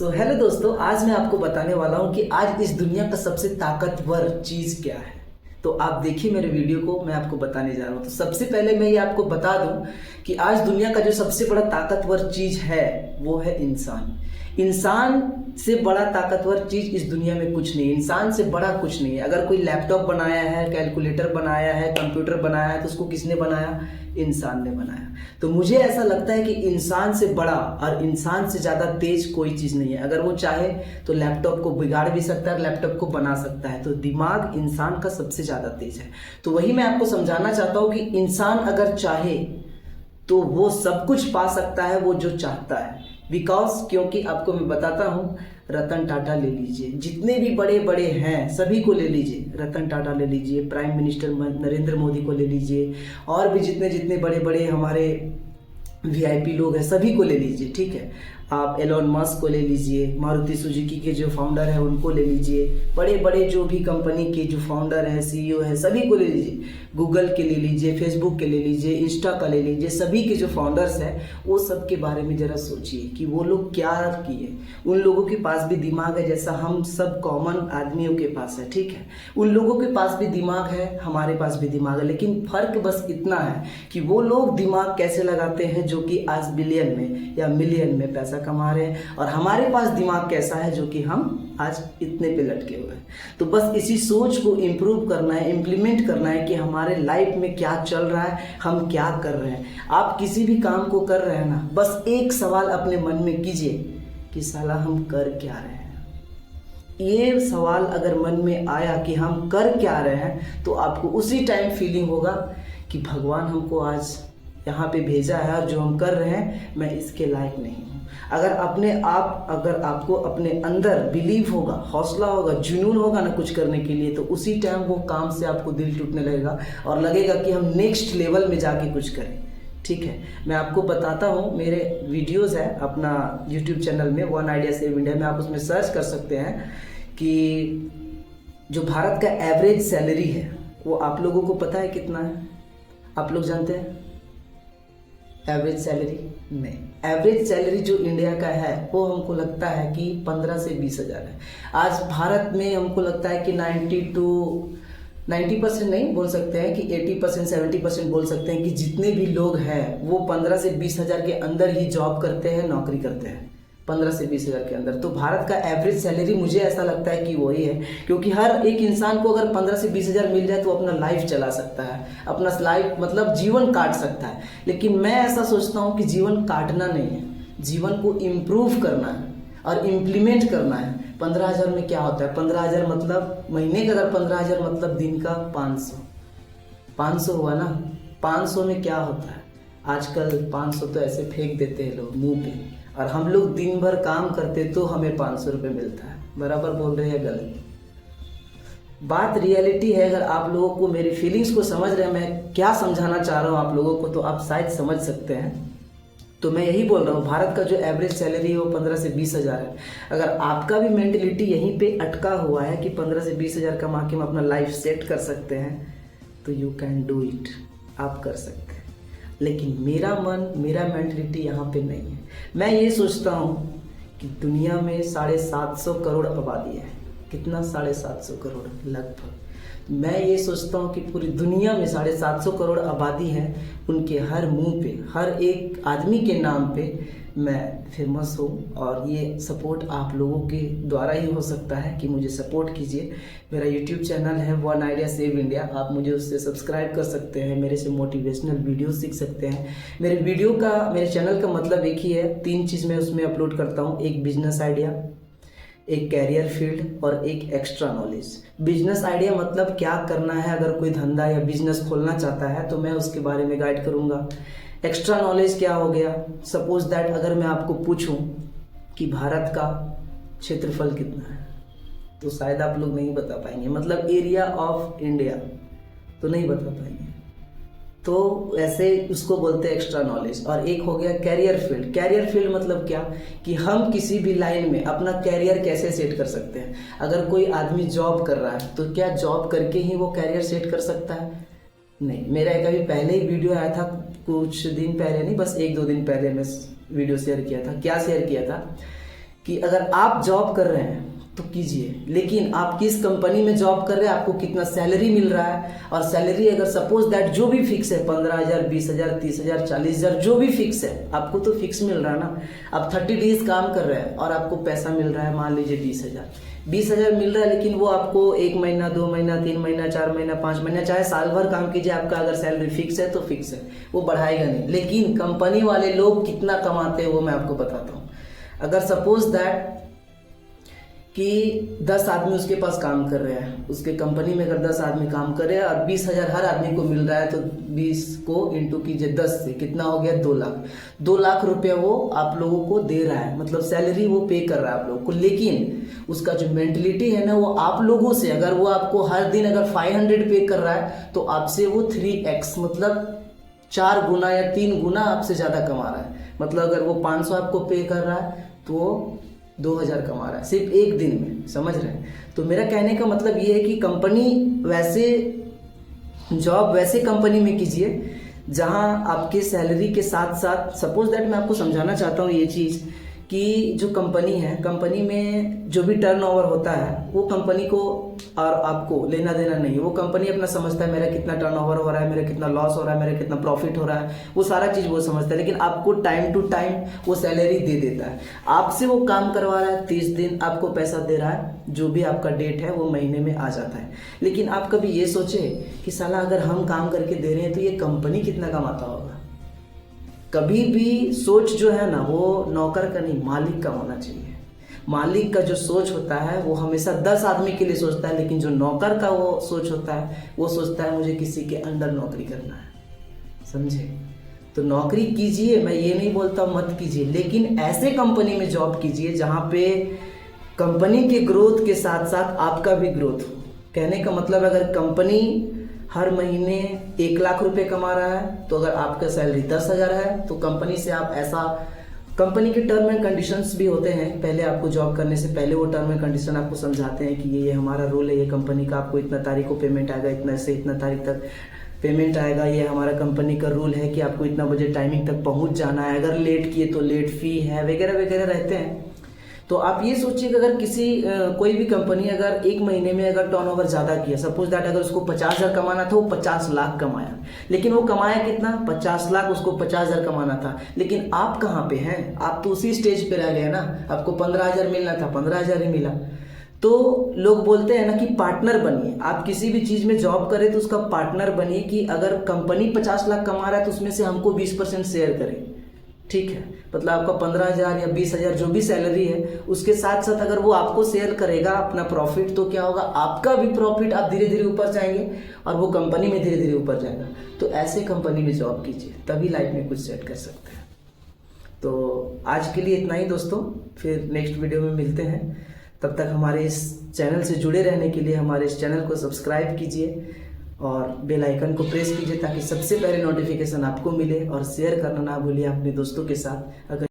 Hello दोस्तों, आज मैं आपको बताने वाला हूँ कि आज इस दुनिया का सबसे ताकतवर चीज़ क्या है। तो आप देखिए मेरे वीडियो को, मैं आपको बताने जा रहा हूँ। तो सबसे पहले मैं ये आपको बता दूँ कि आज दुनिया का जो सबसे बड़ा ताकतवर चीज़ है वो है इंसान। इंसान से बड़ा ताकतवर चीज़ इस दुनिया में कुछ नहीं है। इंसान से बड़ा कुछ नहीं है। अगर कोई लैपटॉप बनाया है, कैलकुलेटर बनाया है, कंप्यूटर बनाया है, तो उसको किसने बनाया? इंसान ने बनाया। तो मुझे ऐसा लगता है कि इंसान से बड़ा और इंसान से ज़्यादा तेज कोई चीज़ नहीं है। अगर वो चाहे तो लैपटॉप को बिगाड़ भी सकता है, लैपटॉप को बना सकता है। तो दिमाग इंसान का सबसे ज़्यादा तेज है। तो वही मैं आपको समझाना चाहता हूँ कि इंसान अगर चाहे तो वो सब कुछ पा सकता है, वो जो चाहता है। क्योंकि आपको मैं बताता हूँ, रतन टाटा ले लीजिए, जितने भी बड़े बड़े हैं सभी को ले लीजिए। रतन टाटा ले लीजिए, प्राइम मिनिस्टर नरेंद्र मोदी को ले लीजिए, और भी जितने जितने बड़े बड़े हमारे वीआईपी लोग हैं सभी को ले लीजिए। ठीक है, आप एलोन मस्क को ले लीजिए, मारुति सुजुकी के जो फाउंडर हैं उनको ले लीजिए, बड़े बड़े जो भी कंपनी के जो फाउंडर हैं, सीईओ हैं, सभी को ले लीजिए। गूगल के ले लीजिए, फेसबुक के ले लीजिए, इंस्टा का ले लीजिए। सभी के जो फाउंडर्स हैं वो सब के बारे में ज़रा सोचिए कि वो लोग क्या किए। उन लोगों के पास भी दिमाग है जैसा हम सब कॉमन आदमियों के पास है। ठीक है, उन लोगों के पास भी दिमाग है, हमारे पास भी दिमाग है, लेकिन फ़र्क बस इतना है कि वो लोग दिमाग कैसे लगाते हैं जो कि आज बिलियन में या मिलियन में पैसा कमा रहे हैं, और हमारे पास दिमाग कैसा है जो कि हम आज इतने पे लटके हुए हैं। तो बस इसी सोच को इम्प्रूव करना है, इम्प्लीमेंट करना है कि हमारे लाइफ में क्या चल रहा है, हम क्या कर रहे हैं। आप किसी भी काम को कर रहे हैं ना, बस एक सवाल अपने मन में कीजिए कि साला हम कर क्या रहे हैं। ये सवाल अगर मन में आया कि हम कर क्या रहे हैं, तो आपको उसी टाइम फीलिंग होगा कि भगवान हमको आज यहाँ पे भेजा है और जो हम कर रहे हैं मैं इसके लायक नहीं हूँ। अगर आपको अपने अंदर बिलीव होगा, हौसला होगा, जुनून होगा ना कुछ करने के लिए, तो उसी टाइम वो काम से आपको दिल टूटने लगेगा और लगेगा कि हम नेक्स्ट लेवल में जाके कुछ करें। ठीक है, मैं आपको बताता हूँ, मेरे वीडियोज़ है अपना यूट्यूब चैनल में, वन आइडिया सेव इंडिया में, आप उसमें सर्च कर सकते हैं कि जो भारत का एवरेज सैलरी है वो आप लोगों को पता है कितना है? आप लोग जानते हैं एवरेज सैलरी? नहीं, एवरेज सैलरी जो इंडिया का है वो हमको लगता है कि 15 से 20 हज़ार है। आज भारत में हमको लगता है कि 90% नहीं बोल सकते हैं कि 80% 70% बोल सकते हैं कि जितने भी लोग हैं वो 15 से 20 हज़ार के अंदर ही जॉब करते हैं, नौकरी करते हैं, 15 से 20 हज़ार के अंदर। तो भारत का एवरेज सैलरी मुझे ऐसा लगता है कि वही है, क्योंकि हर एक इंसान को अगर 15 से 20 हज़ार मिल जाए तो अपना लाइफ चला सकता है, अपना लाइफ मतलब जीवन काट सकता है। लेकिन मैं ऐसा सोचता हूँ कि जीवन काटना नहीं है, जीवन को इम्प्रूव करना है और इम्प्लीमेंट करना है। 15 हज़ार में क्या होता है? 15 हज़ार मतलब महीने का, अगर 15 हज़ार मतलब दिन का 500 हुआ ना। 500 में क्या होता है? आजकल 500 तो ऐसे फेंक देते हैं लोग मुंह पे, और हम लोग दिन भर काम करते तो हमें 500 रुपये मिलता है। बराबर बोल रहे हैं गलत? बात रियलिटी है। अगर आप लोगों को मेरी फीलिंग्स को समझ रहे हैं, मैं क्या समझाना चाह रहा हूँ आप लोगों को, तो आप शायद समझ सकते हैं। तो मैं यही बोल रहा हूँ, भारत का जो एवरेज सैलरी है वो 15 से 20 हज़ार है। अगर आपका भी मेंटलिटी यहीं पे अटका हुआ है कि 15 से 20 हज़ार कमा के हम अपना लाइफ सेट कर सकते हैं, तो यू कैन डू इट, आप कर सकते हैं। लेकिन मेरा मेंटलिटी यहाँ पे नहीं है। मैं ये सोचता हूँ कि दुनिया में 750 करोड़ आबादी है। कितना? 750 करोड़ लगभग। मैं ये सोचता हूँ कि पूरी दुनिया में 750 करोड़ आबादी है, उनके हर मुंह पे, हर एक आदमी के नाम पे मैं फेमस हूँ। और ये सपोर्ट आप लोगों के द्वारा ही हो सकता है कि मुझे सपोर्ट कीजिए। मेरा यूट्यूब चैनल है वन आइडिया सेव इंडिया, आप मुझे उससे सब्सक्राइब कर सकते हैं, मेरे से मोटिवेशनल वीडियो सीख सकते हैं। मेरे चैनल का मतलब एक ही है, 3 चीज़ मैं उसमें अपलोड करता हूँ। एक बिजनेस आइडिया, एक कैरियर फील्ड और एक एक्स्ट्रा नॉलेज। बिजनेस आइडिया मतलब क्या करना है, अगर कोई धंधा या बिजनेस खोलना चाहता है तो मैं उसके बारे में गाइड करूँगा। एक्स्ट्रा नॉलेज क्या हो गया? सपोज दैट अगर मैं आपको पूछूं कि भारत का क्षेत्रफल कितना है, तो शायद आप लोग नहीं बता पाएंगे, मतलब एरिया ऑफ इंडिया तो नहीं बता पाएंगे। तो ऐसे उसको बोलते हैं एक्स्ट्रा नॉलेज। और एक हो गया कैरियर फील्ड। कैरियर फील्ड मतलब क्या कि हम किसी भी लाइन में अपना कैरियर कैसे सेट कर सकते हैं। अगर कोई आदमी जॉब कर रहा है तो क्या जॉब करके ही वो कैरियर सेट कर सकता है? नहीं। मेरा एक अभी पहले ही वीडियो आया था, कुछ दिन पहले नहीं, बस 1-2 दिन पहले मैं वीडियो शेयर किया था। क्या शेयर किया था कि अगर आप जॉब कर रहे हैं तो कीजिए, लेकिन आप किस कंपनी में जॉब कर रहे हैं, आपको कितना सैलरी मिल रहा है, और सैलरी अगर सपोज दैट जो भी फिक्स है 15,000, 20,000, 30,000, 40,000 जो भी फिक्स है, आपको तो फिक्स मिल रहा है ना। आप 30 डेज काम कर रहे हैं और आपको पैसा मिल रहा है मान लीजिए 20,000 मिल रहा है, लेकिन वो आपको 1 महीना, 2 महीना, 3 महीना, 4 महीना, 5 महीना, चाहे साल भर काम कीजिए, आपका अगर सैलरी फिक्स है तो फिक्स है, वो बढ़ाएगा नहीं। लेकिन कंपनी वाले लोग कितना कमाते हैं वो मैं आपको बताता हूँ। अगर सपोज दैट कि 10 आदमी उसके पास काम कर रहे हैं, उसके कंपनी में अगर 10 आदमी काम कर रहे हैं और 20,000 हर आदमी को मिल रहा है, तो 20 को इंटू कीजिए 10 से, कितना हो गया 2 लाख। 2 लाख रुपया वो आप लोगों को दे रहा है, मतलब सैलरी वो पे कर रहा है आप लोगों को। लेकिन उसका जो मेंटलिटी है ना, वो आप लोगों से, अगर वो आपको हर दिन अगर 500 पे कर रहा है तो आपसे वो 3x मतलब 4 गुना या 3 गुना आपसे ज़्यादा कमा रहा है। मतलब अगर वो 500 आपको पे कर रहा है तो वो 2,000 कमा रहा है सिर्फ एक दिन में, समझ रहे हैं। तो मेरा कहने का मतलब ये है कि कंपनी वैसे जॉब वैसे कंपनी में कीजिए जहां आपके सैलरी के साथ साथ, सपोज दैट मैं आपको समझाना चाहता हूँ ये चीज़ कि जो कंपनी है, कंपनी में जो भी टर्नओवर होता है वो कंपनी को और आपको लेना देना नहीं है। वो कंपनी अपना समझता है मेरा कितना टर्नओवर हो रहा है, मेरा कितना लॉस हो रहा है, मेरा कितना प्रॉफिट हो रहा है, वो सारा चीज़ वो समझता है। लेकिन आपको टाइम टू टाइम वो सैलरी दे देता है। आपसे वो काम करवा रहा है, 30 दिन आपको पैसा दे रहा है, जो भी आपका डेट है वो महीने में आ जाता है। लेकिन आप कभी ये सोचे कि साला अगर हम काम करके दे रहे हैं तो ये कंपनी कितना कमाता होगा। कभी भी सोच जो है ना वो नौकर का नहीं, मालिक का होना चाहिए। मालिक का जो सोच होता है वो हमेशा 10 आदमी के लिए सोचता है, लेकिन जो नौकर का वो सोच होता है वो सोचता है मुझे किसी के अंडर नौकरी करना है, समझे। तो नौकरी कीजिए, मैं ये नहीं बोलता मत कीजिए, लेकिन ऐसे कंपनी में जॉब कीजिए जहाँ पे कंपनी के ग्रोथ के साथ साथ आपका भी ग्रोथ हो। कहने का मतलब अगर कंपनी हर महीने 1 लाख रुपए कमा रहा है तो अगर आपका सैलरी 10,000 है तो कंपनी से आप ऐसा, कंपनी के टर्म एंड कंडीशंस भी होते हैं, पहले आपको जॉब करने से पहले वो टर्म एंड कंडीशन आपको समझाते हैं कि ये हमारा रूल है, ये कंपनी का, आपको इतना तारीख को पेमेंट आएगा, इतना से इतना तारीख तक पेमेंट आएगा, ये हमारा कंपनी का रूल है कि आपको इतना बजे टाइमिंग तक पहुंच जाना है, अगर लेट किए तो लेट फी है, वगैरह वगैरह रहते हैं। तो आप ये सोचिए कि अगर कोई भी कंपनी अगर एक महीने में अगर टर्नओवर ज़्यादा किया, सपोज दैट अगर उसको 50,000 कमाना था वो 50 लाख कमाया, लेकिन वो कमाया कितना, 50 लाख, उसको 50,000 कमाना था। लेकिन आप कहाँ पे हैं, आप तो उसी स्टेज पे रह गए ना। आपको 15,000 मिलना था, 15,000 ही मिला। तो लोग बोलते हैं ना कि पार्टनर बनिए, आप किसी भी चीज़ में जॉब करें तो उसका पार्टनर बनिए, कि अगर कंपनी 50 लाख कमा रहा है तो उसमें से हमको 20% शेयर करें, ठीक है। मतलब आपका 15,000 या 20,000 जो भी सैलरी है उसके साथ साथ अगर वो आपको शेयर करेगा अपना प्रॉफिट, तो क्या होगा, आपका भी प्रॉफिट, आप धीरे धीरे ऊपर जाएंगे और वो कंपनी में धीरे धीरे ऊपर जाएगा। तो ऐसे कंपनी में जॉब कीजिए, तभी लाइफ में कुछ सेट कर सकते हैं। तो आज के लिए इतना ही दोस्तों, फिर नेक्स्ट वीडियो में मिलते हैं। तब तक हमारे इस चैनल से जुड़े रहने के लिए हमारे इस चैनल को सब्सक्राइब कीजिए और बेल आइकन को प्रेस कीजिए ताकि सबसे पहले नोटिफिकेशन आपको मिले, और शेयर करना ना भूलिए अपने दोस्तों के साथ। अगर